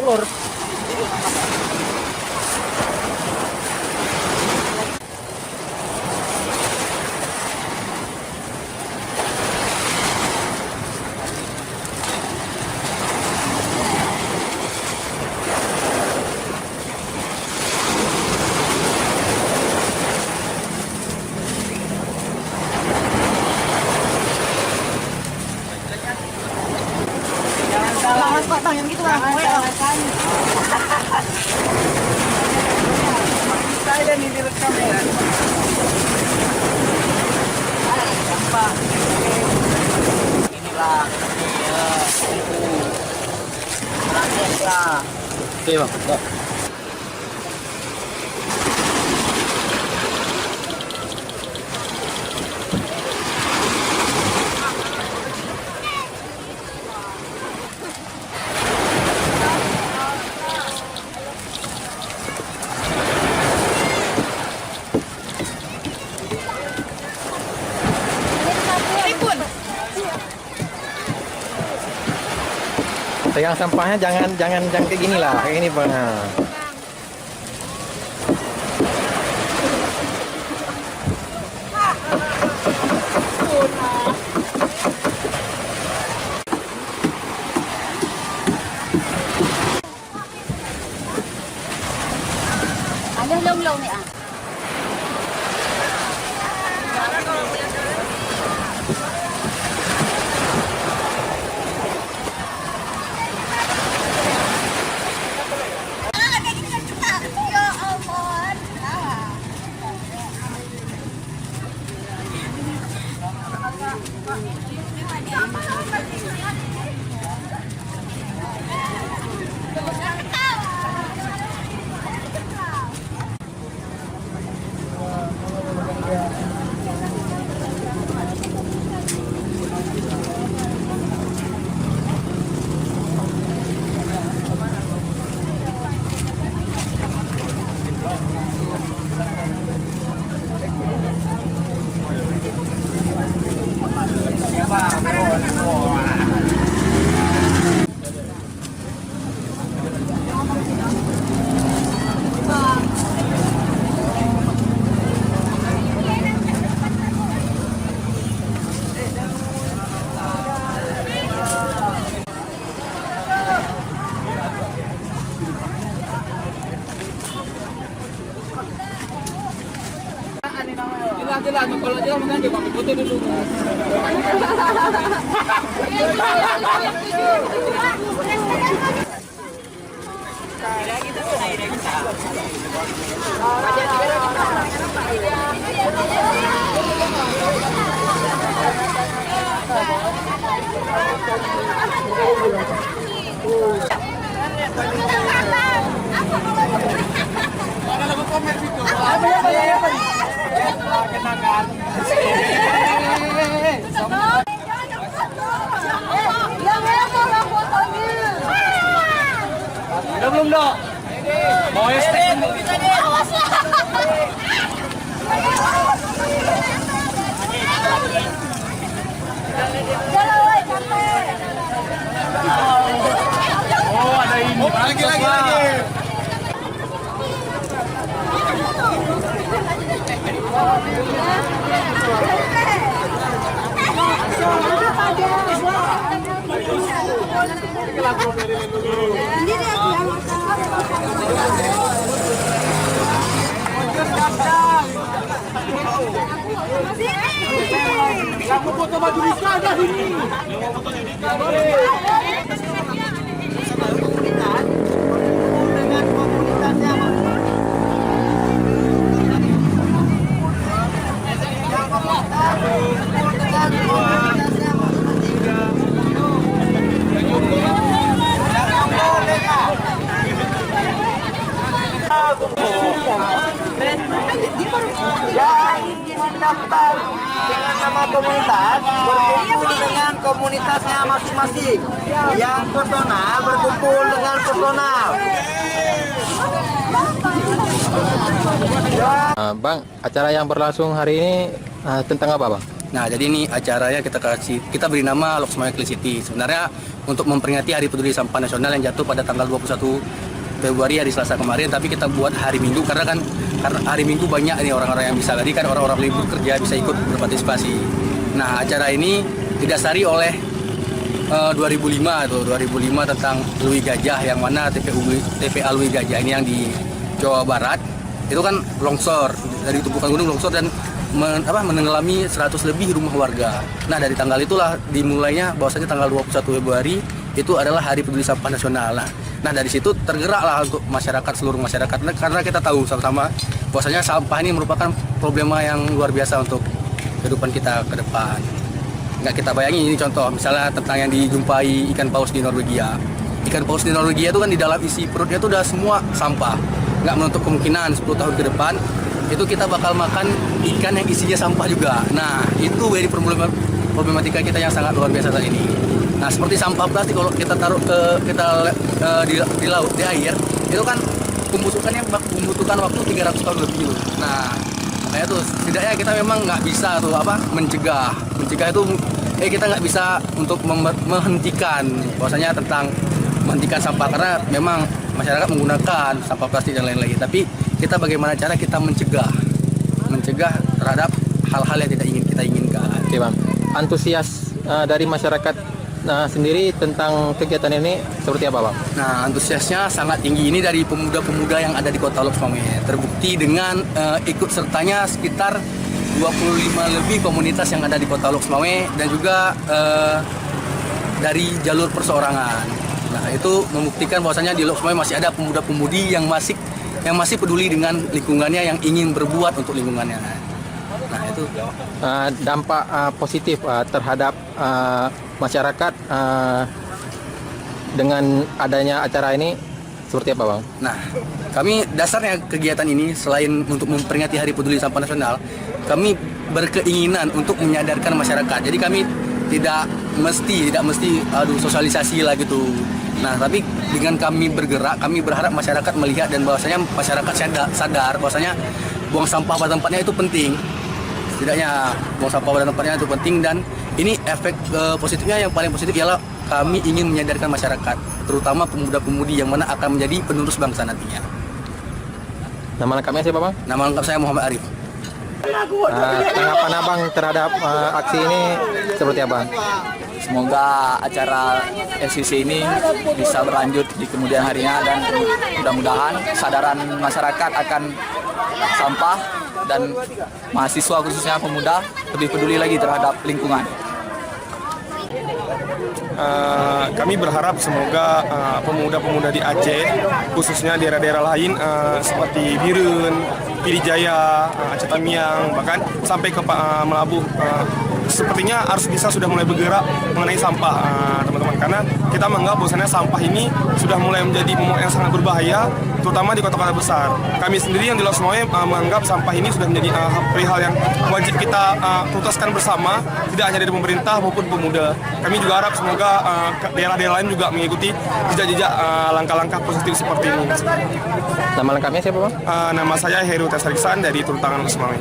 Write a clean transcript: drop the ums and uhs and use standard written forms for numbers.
motor. Jangan Pak, Bang, yang gitu Bang. Saya dan ini rekam ya. Gampang. Inilah lah. Oke bang. Pegang sampahnya jangan kayak gini lah, kayak gini bang. Ano long ni ah. Jelas, kalau jelas mengaji bang, foto dulu. Kenangan. Belum dong. Mau estek dulu. Oh, ada ini. Lagi. Aku foto baju Rizka aja sini. Dengan komunitasnya yang mendaftar dengan nama komunitas berkumpul dengan komunitasnya masing-masing. Yang personal berkumpul dengan personal. Bang, acara yang berlangsung hari ini tentang apa bang? Nah, jadi ini acaranya kita beri nama Lok Semawe Clean City. Sebenarnya untuk memperingati Hari Peduli Sampah Nasional yang jatuh pada tanggal 21 Februari hari Selasa kemarin, tapi kita buat hari Minggu karena hari Minggu banyak nih orang-orang yang bisa tadi kan orang-orang libur kerja bisa ikut berpartisipasi. Nah, acara ini didasari oleh 2005 tentang Lui Gajah, yang mana TPA Lui Gajah ini yang di Jawa Barat itu kan longsor, dari tumpukan gunung longsor dan menenggelami 100 lebih rumah warga. Nah, dari tanggal itulah dimulainya bahwasanya tanggal 21 Februari itu adalah Hari Peduli Sampah Nasional. Nah, dari situ tergeraklah untuk seluruh masyarakat, karena kita tahu sama-sama bahwasanya sampah ini merupakan problema yang luar biasa untuk kehidupan kita ke depan. Nggak kita bayangin, ini contoh misalnya tentang yang dijumpai ikan paus di Norwegia. Ikan paus di Norwegia itu kan di dalam isi perutnya itu udah semua sampah. Nggak menutup kemungkinan 10 tahun ke depan itu kita bakal makan ikan yang isinya sampah juga. Nah, itu jadi problematika kita yang sangat luar biasa saat ini. Nah, seperti sampah plastik kalau kita taruh di laut, di air, itu kan pembusukannya membutuhkan waktu 300 tahun lebih. Nah, makanya tuh setidaknya kita memang nggak bisa tuh mencegah itu kita nggak bisa untuk menghentikan bahwasanya tentang menghentikan sampah, karena memang masyarakat menggunakan sampah plastik dan lain-lain. Tapi kita bagaimana cara kita mencegah terhadap hal-hal yang tidak ingin kita inginkan. Oke, Bang. Antusias dari masyarakat sendiri tentang kegiatan ini seperti apa, Bang? Nah, antusiasnya sangat tinggi ini dari pemuda-pemuda yang ada di Kota Lok Semawe. Terbukti dengan ikut sertanya sekitar 25 lebih komunitas yang ada di Kota Lok Semawe dan juga dari jalur perseorangan. Nah, itu membuktikan bahwasanya di Lok Semawe masih ada pemuda-pemudi yang masih peduli dengan lingkungannya, yang ingin berbuat untuk lingkungannya. Nah, itu dampak positif terhadap masyarakat dengan adanya acara ini seperti apa, Bang? Nah, kami dasarnya kegiatan ini selain untuk memperingati Hari Peduli Sampah Nasional, kami berkeinginan untuk menyadarkan masyarakat. Jadi kami tidak mesti sosialisasi lah gitu. Nah, tapi dengan kami bergerak, kami berharap masyarakat melihat dan bahwasanya masyarakat sadar bahwasanya buang sampah pada tempatnya itu penting. Setidaknya buang sampah pada tempatnya itu penting, dan ini efek positifnya yang paling positif ialah kami ingin menyadarkan masyarakat, terutama pemuda-pemudi yang mana akan menjadi penerus bangsa nantinya. Nama lengkapnya siapa, Bang? Nama lengkap saya Muhammad Arif. Tanggapan Abang terhadap aksi ini seperti apa? Semoga acara LCC ini bisa berlanjut di kemudian harinya, dan mudah-mudahan kesadaran masyarakat akan sampah dan mahasiswa khususnya pemuda lebih peduli lagi terhadap lingkungan. Kami berharap semoga pemuda-pemuda di Aceh, khususnya daerah-daerah lain seperti Biren, Pidijaya, Aceh Tamiang, bahkan sampai ke Melabuh, sepertinya harus bisa sudah mulai bergerak mengenai sampah, teman-teman. Karena kita menganggap bahwasannya sampah ini sudah mulai menjadi momok yang sangat berbahaya, terutama di kota-kota besar. Kami sendiri yang di Lok Semawe menganggap sampah ini sudah menjadi perihal yang wajib kita tuntaskan bersama, tidak hanya dari pemerintah maupun pemuda. Kami juga harap semoga daerah-daerah lain juga mengikuti jejak-jejak langkah-langkah positif seperti ini. Nama lengkapnya siapa, Bang? Nama saya Heru Tesariksan dari Turuntangan Lok Semawe.